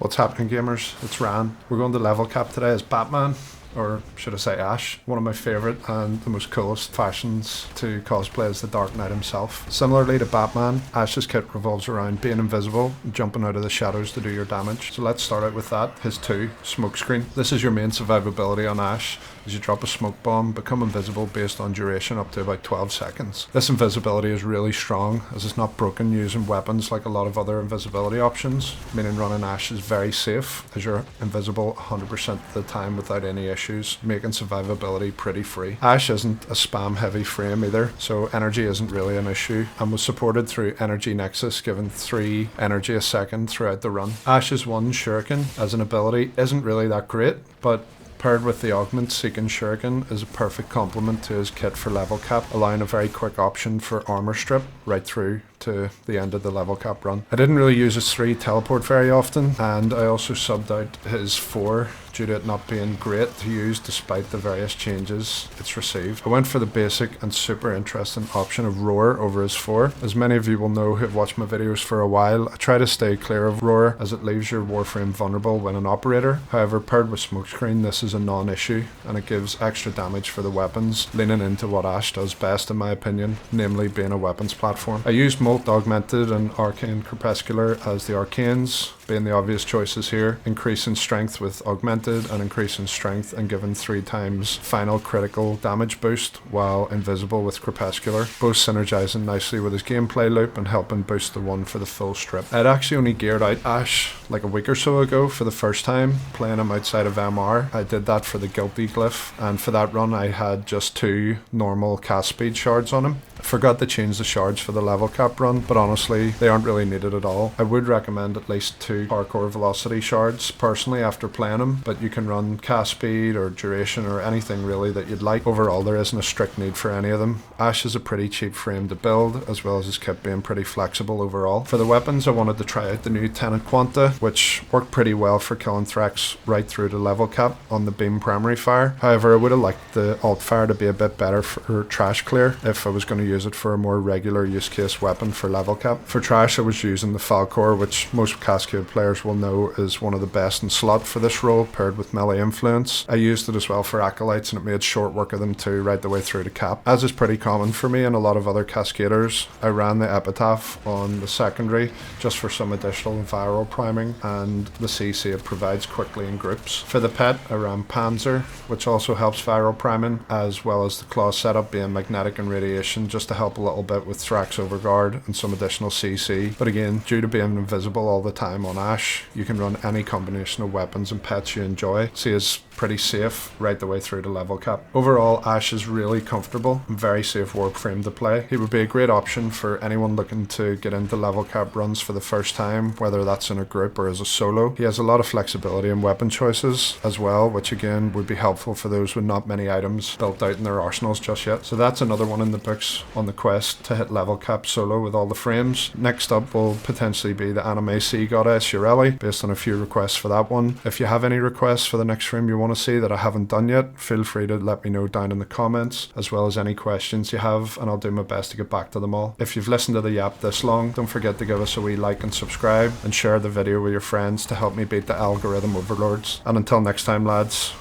What's happening, gamers? It's Ran. We're going to level cap today as Batman, or should I say Ash, one of my favourite and the most coolest fashions to cosplay as the Dark Knight himself. Similarly to Batman, Ash's kit revolves around being invisible and jumping out of the shadows to do your damage. So let's start out with that. His 2, Smokescreen. This is your main survivability on Ash. As you drop a smoke bomb, become invisible based on duration up to about 12 seconds. This invisibility is really strong as it's not broken using weapons like a lot of other invisibility options, meaning running Ash is very safe as you're invisible 100% of the time without any issues, making survivability pretty free. Ash isn't a spam heavy frame either, so energy isn't really an issue and was supported through Energy Nexus, given 3 energy a second throughout the run. Ash's one Shuriken as an ability isn't really that great, but paired with the augment, Seeking Shurikens is a perfect complement to his kit for level cap, allowing a very quick option for armour strip right through to the end of the level cap run. I didn't really use his 3 teleport very often, and I also subbed out his 4 due to it not being great to use despite the various changes it's received. I went for the basic and super interesting option of Roar over his 4. As many of you will know who have watched my videos for a while, I try to stay clear of Roar as it leaves your Warframe vulnerable when an operator. However, paired with Smokescreen, this is a non-issue and it gives extra damage for the weapons, leaning into what Ash does best in my opinion, namely being a weapons platform. I used Molt Augmented and Arcane Crepuscular as the arcanes, being the obvious choices here, increasing strength with Augmented and increasing strength and giving 3 times final critical damage boost while invisible with Crepuscular, both synergizing nicely with his gameplay loop and helping boost the one for the full strip. I'd actually only geared out Ash like a week or so ago for the first time, playing him outside of MR. I did that for the Guilty Glyph, and for that run I had just 2 normal cast speed shards on him. I forgot to change the shards for the level cap run, but honestly they aren't really needed at all. I would recommend at least 2 Falcor velocity shards personally after playing him, but you can run cast speed or duration or anything really that you'd like. Overall there isn't a strict need for any of them. Ash is a pretty cheap frame to build, as well as his kit being pretty flexible overall. For the weapons, I wanted to try out the new Tenet Quanta, which worked pretty well for killing thrax right through to level cap on the beam primary fire. However, I would have liked the alt fire to be a bit better for trash clear if I was going to use it for a more regular use case weapon for level cap. For trash I was using the Falcor, which most Cascade players will know is one of the best in slot for this role, paired with melee influence. I used it as well for acolytes and it made short work of them too, right the way through to cap. As is pretty common for me and a lot of other Cascaders, I ran the epitaph on the secondary just for some additional viral priming and the CC it provides quickly in groups. For the pet I ran Panzer, which also helps viral priming, as well as the claw setup being magnetic and radiation, just to help a little bit with thrax overguard and some additional CC. But again, due to being invisible all the time on Ash, you can run any combination of weapons and pets you enjoy. So is pretty safe right the way through to level cap. Overall, Ash is really comfortable and very safe Warframe to play. He would be a great option for anyone looking to get into level cap runs for the first time, whether that's in a group or as a solo. He has a lot of flexibility in weapon choices as well, which again would be helpful for those with not many items built out in their arsenals just yet. So that's another one in the books on the quest to hit level cap solo with all the frames. Next up will potentially be the anime sea goddess Shirelli, based on a few requests for that one. If you have any requests for the next frame you want to see that I haven't done yet, feel free to let me know down in the comments, as well as any questions you have, and I'll do my best to get back to them all. If you've listened to the yap this long, don't forget to give us a wee like and subscribe, and share the video with your friends to help me beat the algorithm overlords. And until next time lads,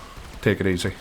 take it easy.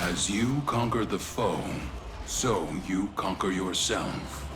As you conquer the foe, so you conquer yourself.